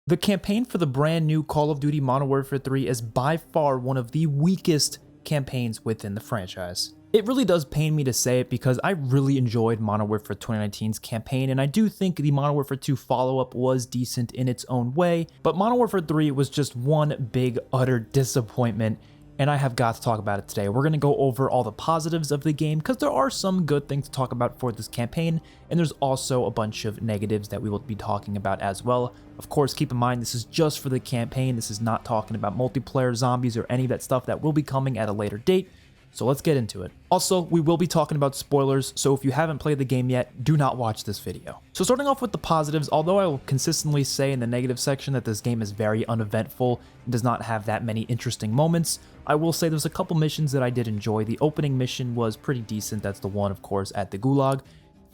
The campaign for the brand new Call of Duty Modern Warfare 3 is by far one of the weakest campaigns within the franchise. It really does pain me to say it because I really enjoyed Modern Warfare 2019's campaign, and I do think the Modern Warfare 2 follow-up was decent in its own way, but Modern Warfare 3 was just one big utter disappointment, and I have got to talk about it today. We're going to go over all the positives of the game because there are some good things to talk about for this campaign, and there's also a bunch of negatives that we will be talking about as well. Of course, keep in mind this is just for the campaign. This is not talking about multiplayer, zombies, or any of that stuff that will be coming at a later date. So let's get into it. Also, we will be talking about spoilers, so if you haven't played the game yet, do not watch this video. So starting off with the positives, although I will consistently say in the negative section that this game is very uneventful and does not have that many interesting moments, I will say there's a couple missions that I did enjoy. The opening mission was pretty decent. That's the one, of course, at the Gulag.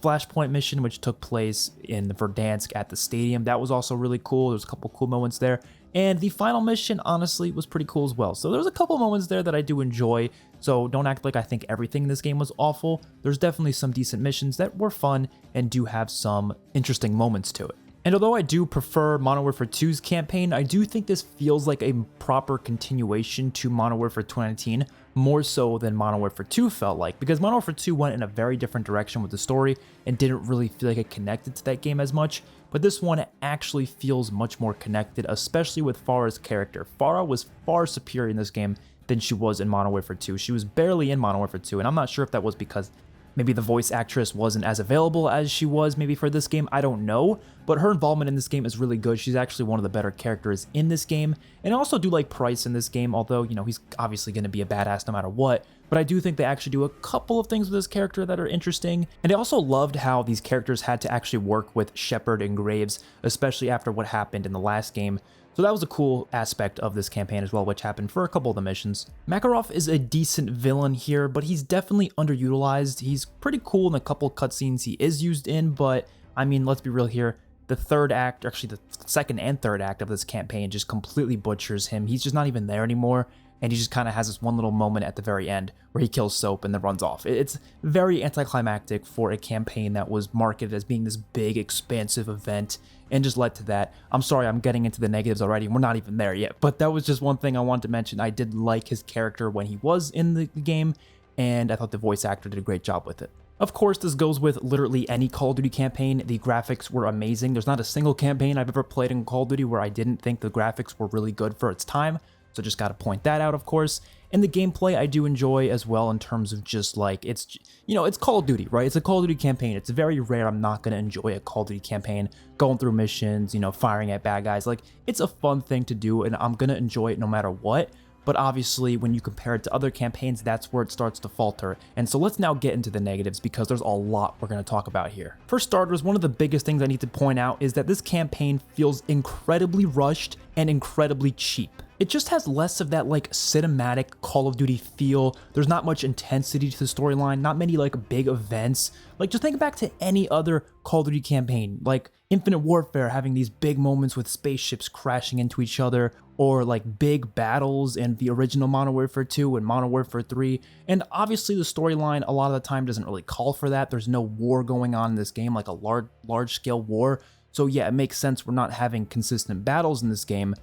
Flashpoint mission, which took place in Verdansk at the stadium. That was also really cool. There's a couple cool moments there. And the final mission, honestly, was pretty cool as well. So there's a couple moments there that I do enjoy. So don't act like I think everything in this game was awful. There's definitely some decent missions that were fun and do have some interesting moments to it. And although I do prefer Modern Warfare 2's campaign, I do think this feels like a proper continuation to Modern Warfare 2019, more so than Modern Warfare 2 felt like, because Modern Warfare 2 went in a very different direction with the story and didn't really feel like it connected to that game as much, but this one actually feels much more connected, especially with Farah's character. Farah was far superior in this game than she was in Modern Warfare 2. She was barely in Modern Warfare 2, and I'm not sure if that was because maybe the voice actress wasn't as available as she was maybe for this game, I don't know, but her involvement in this game is really good. She's actually one of the better characters in this game, and I also do like Price in this game, although, you know, he's obviously going to be a badass no matter what, but I do think they actually do a couple of things with this character that are interesting, and I also loved how these characters had to actually work with Shepard and Graves, especially after what happened in the last game. So that was a cool aspect of this campaign as well, which happened for a couple of the missions. Makarov is a decent villain here, but he's definitely underutilized. He's pretty cool in a couple cutscenes he is used in, but I mean, let's be real here. The third act, actually the second and third act of this campaign just completely butchers him. He's just not even there anymore, and he just kind of has this one little moment at the very end where he kills Soap and then runs off. It's very anticlimactic for a campaign that was marketed as being this big, expansive event, and just led to that. I'm sorry, I'm getting into the negatives already, and we're not even there yet, but that was just one thing I wanted to mention. I did like his character when he was in the game, and I thought the voice actor did a great job with it. Of course, this goes with literally any Call of Duty campaign. The graphics were amazing. There's not a single campaign I've ever played in Call of Duty where I didn't think the graphics were really good for its time, so just gotta point that out, of course. And the gameplay I do enjoy as well in terms of just like, it's, you know, it's Call of Duty, right? It's a Call of Duty campaign. It's very rare I'm not gonna enjoy a Call of Duty campaign, going through missions, you know, firing at bad guys. Like, it's a fun thing to do, and I'm gonna enjoy it no matter what. But obviously, when you compare it to other campaigns, that's where it starts to falter. And so let's now get into the negatives because there's a lot we're going to talk about here. For starters, one of the biggest things I need to point out is that this campaign feels incredibly rushed and incredibly cheap. It just has less of that like cinematic Call of Duty feel. There's not much intensity to the storyline, not many like big events. Like, just think back to any other Call of Duty campaign, like Infinite Warfare having these big moments with spaceships crashing into each other, or like big battles in the original Modern Warfare 2 and Modern Warfare 3. And obviously the storyline a lot of the time doesn't really call for that. There's no war going on in this game, like a large scale war. So yeah, it makes sense we're not having consistent battles in this game.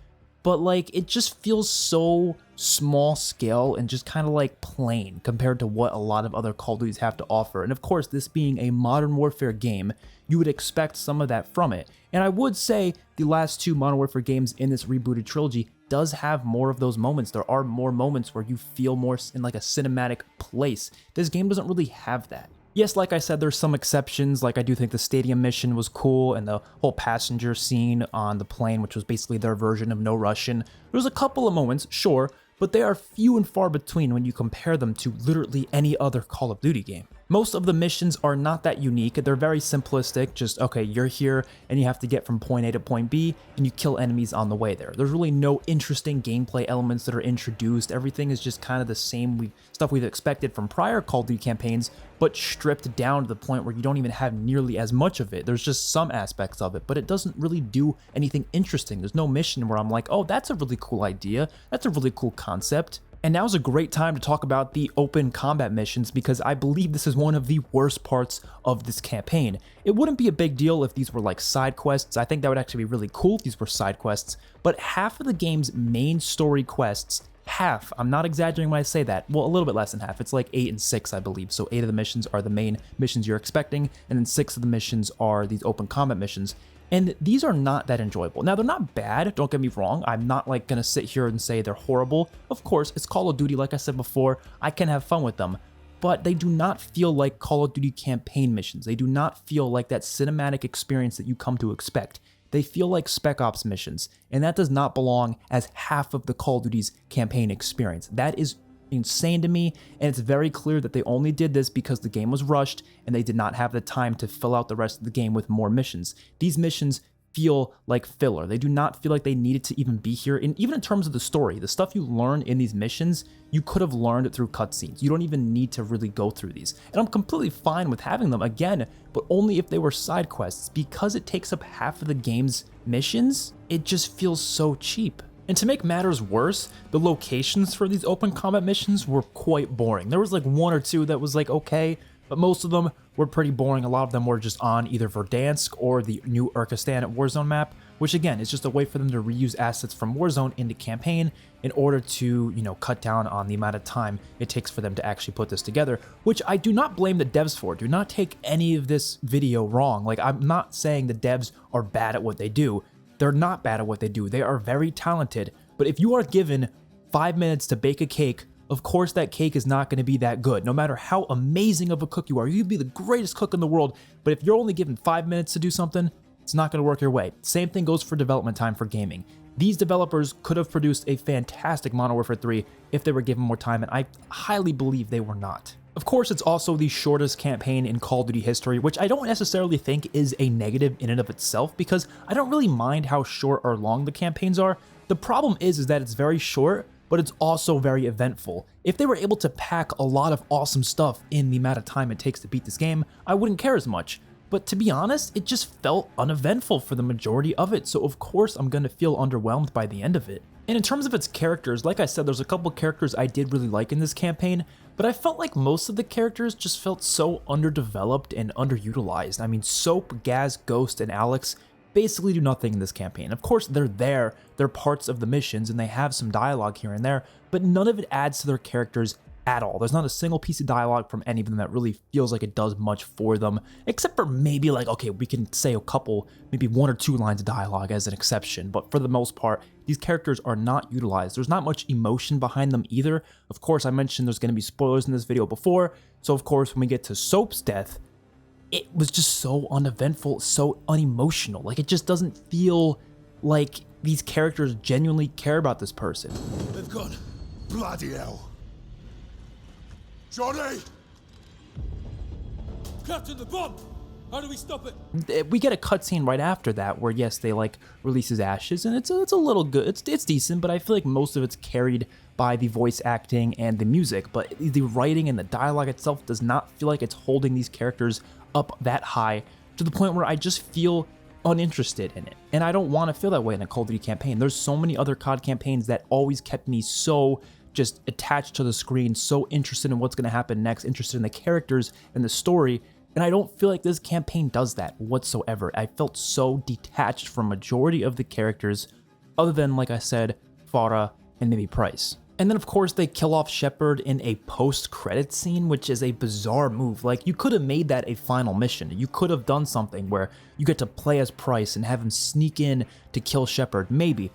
But like, it just feels so small scale and just kind of like plain compared to what a lot of other Call of Duties have to offer. And of course, this being a Modern Warfare game, you would expect some of that from it. And I would say the last two Modern Warfare games in this rebooted trilogy does have more of those moments. There are more moments where you feel more in like a cinematic place. This game doesn't really have that. Yes, like I said, there's some exceptions. Like, I do think the stadium mission was cool, and the whole passenger scene on the plane, which was basically their version of No Russian. There's a couple of moments, sure, but they are few and far between when you compare them to literally any other Call of Duty game. Most of the missions are not that unique. They're very simplistic. Just, okay, you're here and you have to get from point A to point B and you kill enemies on the way there. There's really no interesting gameplay elements that are introduced. Everything is just kind of the same stuff we've expected from prior Call of Duty campaigns, but stripped down to the point where you don't even have nearly as much of it. There's just some aspects of it, but it doesn't really do anything interesting. There's no mission where I'm like, oh, that's a really cool idea. That's a really cool concept. And now's a great time to talk about the open combat missions because I believe this is one of the worst parts of this campaign. It wouldn't be a big deal if these were like side quests. I think that would actually be really cool if these were side quests, but half of the game's main story quests, half, I'm not exaggerating when I say that, well, a little bit less than half, it's like 8 and 6, I believe. So 8 of the missions are the main missions you're expecting, and then 6 of the missions are these open combat missions. And these are not that enjoyable. Now, they're not bad, don't get me wrong. I'm not like gonna sit here and say they're horrible. Of course, it's Call of Duty, like I said before, I can have fun with them. But they do not feel like Call of Duty campaign missions. They do not feel like that cinematic experience that you come to expect. They feel like Spec Ops missions, and that does not belong as half of the Call of Duty's campaign experience. That is insane to me, and it's very clear that they only did this because the game was rushed and they did not have the time to fill out the rest of the game with more missions. These missions feel like filler. They do not feel like they needed to even be here. And even in terms of the story, the stuff you learn in these missions, you could have learned through cutscenes. You don't even need to really go through these. And I'm completely fine with having them again, but only if they were side quests. Because it takes up half of the game's missions, it just feels so cheap. And to make matters worse, the locations for these open combat missions were quite boring. There was like 1 or 2 that was like okay, but most of them were pretty boring. A lot of them were just on either Verdansk or the new Urkistan at Warzone map, which again is just a way for them to reuse assets from Warzone into campaign in order to, you know, cut down on the amount of time it takes for them to actually put this together, which I do not blame the devs for. Do not take any of this video wrong. Like, I'm not saying the devs are bad at what they do. They're not bad at what they do. They are very talented. But if you are given 5 minutes to bake a cake, of course that cake is not going to be that good. No matter how amazing of a cook you are, you could be the greatest cook in the world, but if you're only given 5 minutes to do something, it's not going to work your way. Same thing goes for development time for gaming. These developers could have produced a fantastic Modern Warfare 3 if they were given more time, and I highly believe they were not. Of course, it's also the shortest campaign in Call of Duty history, which I don't necessarily think is a negative in and of itself, because I don't really mind how short or long the campaigns are. The problem is that it's very short, but it's also very eventful. If they were able to pack a lot of awesome stuff in the amount of time it takes to beat this game, I wouldn't care as much. But to be honest, it just felt uneventful for the majority of it, so of course I'm gonna feel underwhelmed by the end of it. And in terms of its characters, like I said, there's a couple characters I did really like in this campaign, but I felt like most of the characters just felt so underdeveloped and underutilized. I mean, Soap, Gaz, Ghost, and Alex basically do nothing in this campaign. Of course, they're there, they're parts of the missions, and they have some dialogue here and there, but none of it adds to their characters at all. There's not a single piece of dialogue from any of them that really feels like it does much for them, except for maybe like, okay, we can say a couple, maybe 1 or 2 lines of dialogue as an exception, but for the most part, these characters are not utilized. There's not much emotion behind them either. Of course, I mentioned there's going to be spoilers in this video before, so of course, when we get to Soap's death, it was just so uneventful, so unemotional. Like, it just doesn't feel like these characters genuinely care about this person. They've gone. Bloody hell. Johnny! Captain, the bomb! How do we stop it? We get a cutscene right after that where, yes, they like release his ashes, and it's a little good. It's decent, but I feel like most of it's carried by the voice acting and the music. But the writing and the dialogue itself does not feel like it's holding these characters up that high to the point where I just feel uninterested in it. And I don't want to feel that way in a Call of Duty campaign. There's so many other COD campaigns that always kept me so just attached to the screen, so interested in what's going to happen next, interested in the characters and the story, and I don't feel like this campaign does that whatsoever. I felt so detached from majority of the characters, other than, like I said, Farah and maybe Price. And then of course they kill off Shepard in a post-credit scene, which is a bizarre move. Like, you could have made that a final mission. You could have done something where you get to play as Price and have him sneak in to kill Shepard, maybe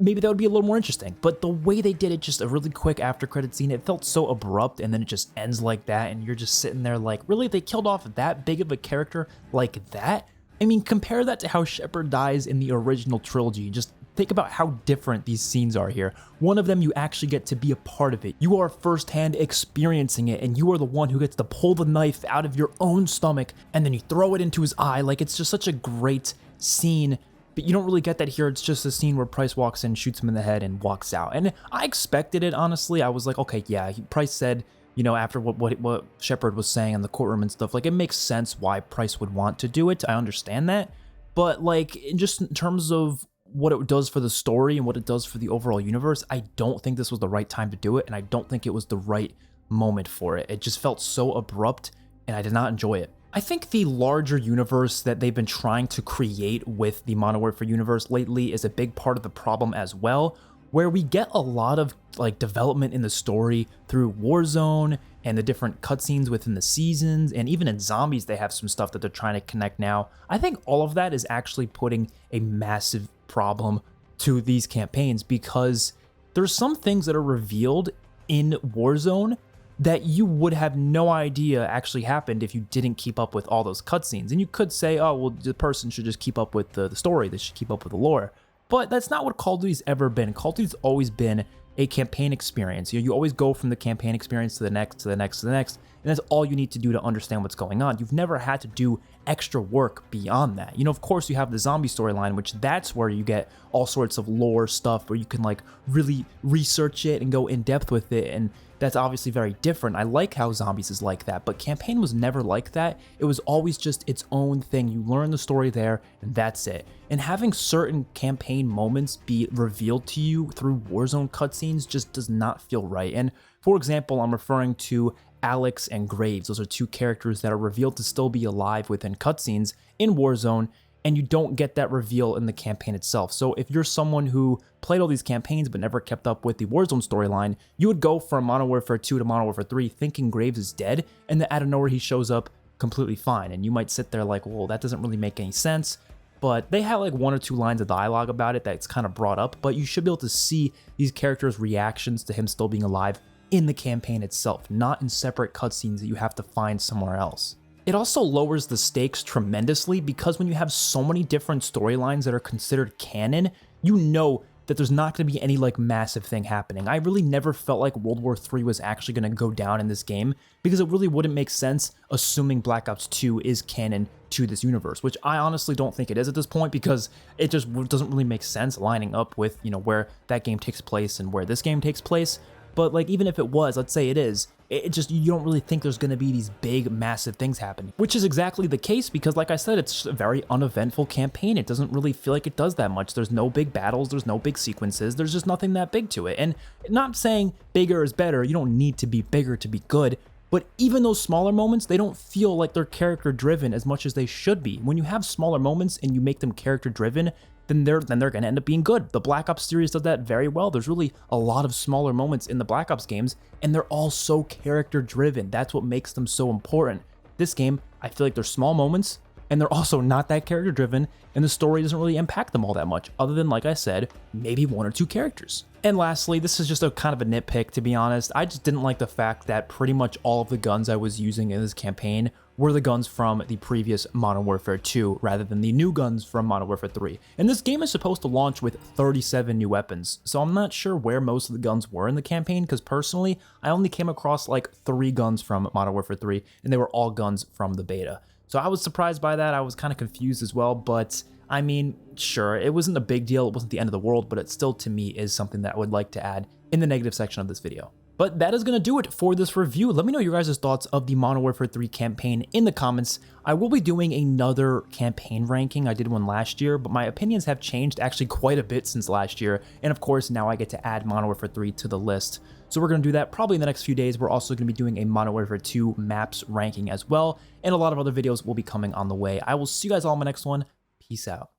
that would be a little more interesting. But the way they did it, just a really quick after credit scene, it felt so abrupt, and then it just ends like that, and you're just sitting there like, really? They killed off that big of a character like that? I mean, compare that to how Shepard dies in the original trilogy. Just think about how different these scenes are here. One of them, you actually get to be a part of it. You are firsthand experiencing it, and you are the one who gets to pull the knife out of your own stomach, and then you throw it into his eye. Like, it's just such a great scene. But you don't really get that here. It's just a scene where Price walks in, shoots him in the head, and walks out. And I expected it, honestly. I was like, okay, yeah, Price said, you know, after what Shepard was saying in the courtroom and stuff, like, it makes sense why Price would want to do it. I understand that. But, like, just in terms of what it does for the story and what it does for the overall universe, I don't think this was the right time to do it, and I don't think it was the right moment for it. It just felt so abrupt, and I did not enjoy it. I think the larger universe that they've been trying to create with the Modern Warfare universe lately is a big part of the problem as well, where we get a lot of like development in the story through Warzone and the different cutscenes within the seasons, and even in Zombies they have some stuff that they're trying to connect now. I think all of that is actually putting a massive problem to these campaigns, because there's some things that are revealed in Warzone that you would have no idea actually happened if you didn't keep up with all those cutscenes. And you could say, oh, well, the person should just keep up with the story, they should keep up with the lore. But that's not what Call of Duty's ever been. Call of Duty's always been a campaign experience. You always go from the campaign experience to the next, to the next, to the next, and that's all you need to do to understand what's going on. You've never had to do extra work beyond that. Of course, you have the zombie storyline, which that's where you get all sorts of lore stuff where you can like really research it and go in depth with it, and that's obviously very different. I like how Zombies is like that, but campaign was never like that. It was always just its own thing. You learn the story there, and that's it. And having certain campaign moments be revealed to you through Warzone cutscenes just does not feel right. And for example, I'm referring to Alex and Graves. Those are two characters that are revealed to still be alive within cutscenes in Warzone, and you don't get that reveal in the campaign itself. So if you're someone who played all these campaigns but never kept up with the Warzone storyline, you would go from Modern Warfare 2 to Modern Warfare 3 thinking Graves is dead, and then out of nowhere he shows up completely fine. And you might sit there like, well, that doesn't really make any sense. But they have like one or two lines of dialogue about it that's kind of brought up, but you should be able to see these characters' reactions to him still being alive in the campaign itself, not in separate cutscenes that you have to find somewhere else. It also lowers the stakes tremendously, because when you have so many different storylines that are considered canon, you know that there's not going to be any like massive thing happening. I really never felt like World War III was actually going to go down in this game, because it really wouldn't make sense assuming Black Ops 2 is canon to this universe, which I honestly don't think it is at this point, because it just doesn't really make sense lining up with, where that game takes place and where this game takes place. But like, even if it was, let's say it is, it just, you don't really think there's going to be these big, massive things happening, which is exactly the case, because like I said, it's a very uneventful campaign. It doesn't really feel like it does that much. There's no big battles, there's no big sequences, there's just nothing that big to it. And not saying bigger is better, you don't need to be bigger to be good, but even those smaller moments, they don't feel like they're character driven as much as they should be. When you have smaller moments and you make them character driven, then they're going to end up being good. The Black Ops series does that very well. There's really a lot of smaller moments in the Black Ops games, and they're all so character driven. That's what makes them so important. This game, I feel like there's small moments, and they're also not that character driven, and the story doesn't really impact them all that much, other than, like I said, maybe one or two characters. And lastly, this is just a kind of a nitpick, to be honest. I just didn't like the fact that pretty much all of the guns I was using in this campaign were the guns from the previous Modern Warfare 2 rather than the new guns from Modern Warfare 3. And this game is supposed to launch with 37 new weapons, so I'm not sure where most of the guns were in the campaign, because personally, I only came across like 3 guns from Modern Warfare 3, and they were all guns from the beta. So I was surprised by that. I was kind of confused as well, but I mean, sure, it wasn't a big deal. It wasn't the end of the world, but it still, to me, is something that I would like to add in the negative section of this video. But that is going to do it for this review. Let me know your guys' thoughts of the Modern Warfare 3 campaign in the comments. I will be doing another campaign ranking. I did one last year, but my opinions have changed actually quite a bit since last year. And of course, now I get to add Modern Warfare 3 to the list. So we're going to do that probably in the next few days. We're also going to be doing a Modern Warfare 2 maps ranking as well. And a lot of other videos will be coming on the way. I will see you guys all in my next one. Peace out.